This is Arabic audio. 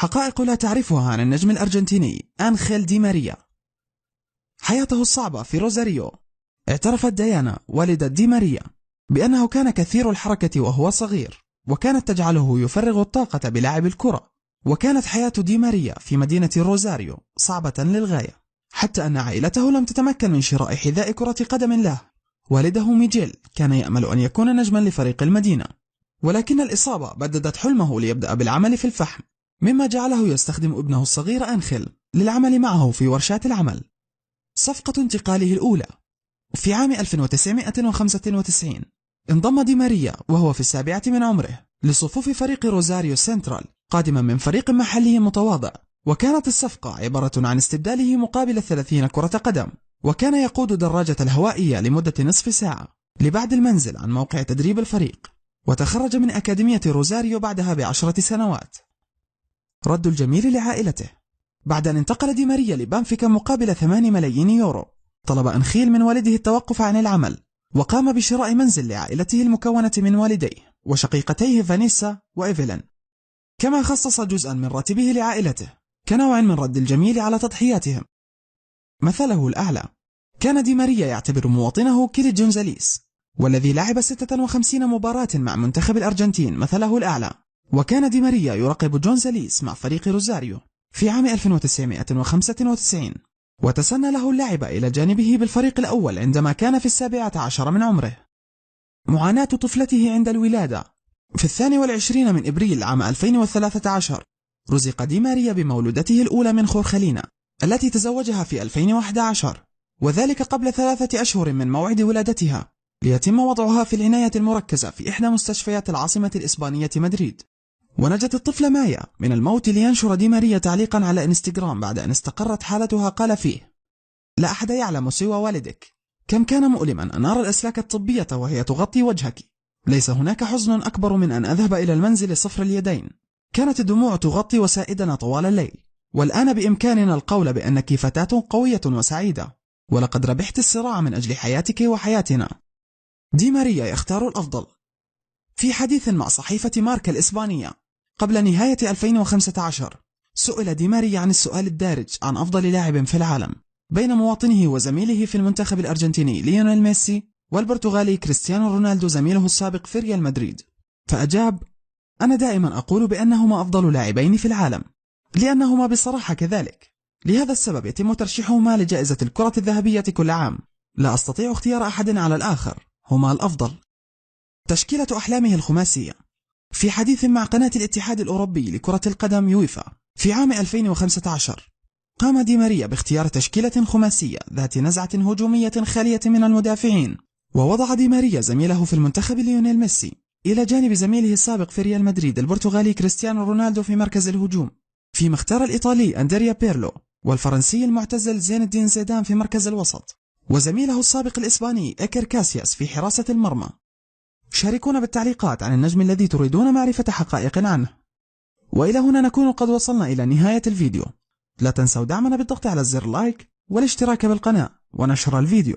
حقائق لا تعرفها عن النجم الأرجنتيني آنخيل دي ماريا. حياته الصعبة في روزاريو. اعترفت ديانا والدة دي ماريا بأنه كان كثير الحركة وهو صغير، وكانت تجعله يفرغ الطاقة بلعب الكرة. وكانت حياة دي ماريا في مدينة روزاريو صعبة للغاية، حتى أن عائلته لم تتمكن من شراء حذاء كرة قدم له. والده ميجيل كان يأمل أن يكون نجما لفريق المدينة، ولكن الإصابة بددت حلمه ليبدأ بالعمل في الفحم، مما جعله يستخدم ابنه الصغير آنخيل للعمل معه في ورشات العمل. صفقة انتقاله الأولى. في عام 1995 انضم دي ماريا وهو في 7 من عمره لصفوف فريق روزاريو سنترال، قادما من فريق محلي متواضع. وكانت الصفقة عبارة عن استبداله مقابل 30 كرة قدم، وكان يقود دراجة الهوائية لمدة نصف ساعة لبعد المنزل عن موقع تدريب الفريق. وتخرج من أكاديمية روزاريو بعدها ب10 سنوات. رد الجميل لعائلته. بعد أن انتقل دي ماريا لبنفيكا مقابل 8 ملايين يورو، طلب أنخيل من والده التوقف عن العمل، وقام بشراء منزل لعائلته المكونة من والديه وشقيقتيه فانيسا وإيفيلين، كما خصص جزءا من راتبه لعائلته كنوع من رد الجميل على تضحياتهم. مثله الأعلى. كان دي ماريا يعتبر مواطنه كيلي جونزاليس، والذي لعب 56 مباراة مع منتخب الأرجنتين، مثله الأعلى. وكان دي ماريا يراقب جونزاليس مع فريق روزاريو في عام 1995، وتسنى له اللعب إلى جانبه بالفريق الأول عندما كان في 17 من عمره. معاناة طفلته عند الولادة. في 22 من إبريل عام 2013 رزق دي ماريا بمولودته الأولى من خورخلينا التي تزوجها في 2011، وذلك قبل 3 أشهر من موعد ولادتها، ليتم وضعها في العناية المركزة في إحدى مستشفيات العاصمة الإسبانية مدريد. ونجت الطفلة مايا من الموت. لينشر دي ماريا تعليقا على انستغرام بعد أن استقرت حالتها قال فيه: لا أحد يعلم سوى والدك كم كان مؤلما أن أرى الأسلاك الطبية وهي تغطي وجهك. ليس هناك حزن أكبر من أن أذهب إلى المنزل صفر اليدين. كانت الدموع تغطي وسائدنا طوال الليل، والآن بإمكاننا القول بأنك فتاة قوية وسعيدة، ولقد ربحت الصراع من أجل حياتك وحياتنا. دي ماريا يختار الأفضل. في حديث مع صحيفة ماركا الإسبانية قبل نهاية 2015 سئل دي ماريا عن السؤال الدارج عن أفضل لاعب في العالم بين مواطنه وزميله في المنتخب الأرجنتيني ليونيل ميسي والبرتغالي كريستيانو رونالدو زميله السابق في ريال مدريد، فأجاب: أنا دائما أقول بأنهما أفضل لاعبين في العالم، لأنهما بصراحة كذلك. لهذا السبب يتم ترشيحهما لجائزة الكرة الذهبية كل عام. لا أستطيع اختيار أحد على الآخر، هما الأفضل. تشكيلة أحلامه الخماسية. في حديث مع قناة الاتحاد الأوروبي لكرة القدم يويفا في عام 2015 قام دي ماريا باختيار تشكيلة خماسية ذات نزعة هجومية خالية من المدافعين، ووضع دي ماريا زميله في المنتخب ليونيل ميسي إلى جانب زميله السابق في ريال مدريد البرتغالي كريستيانو رونالدو في مركز الهجوم، فيما اختار الإيطالي أندريا بيرلو والفرنسي المعتزل زين الدين زيدان في مركز الوسط، وزميله السابق الإسباني إيكر كاسياس في حراسة المرمى. شاركونا بالتعليقات عن النجم الذي تريدون معرفة حقائق عنه. وإلى هنا نكون قد وصلنا إلى نهاية الفيديو. لا تنسوا دعمنا بالضغط على زر لايك والاشتراك بالقناة ونشر الفيديو.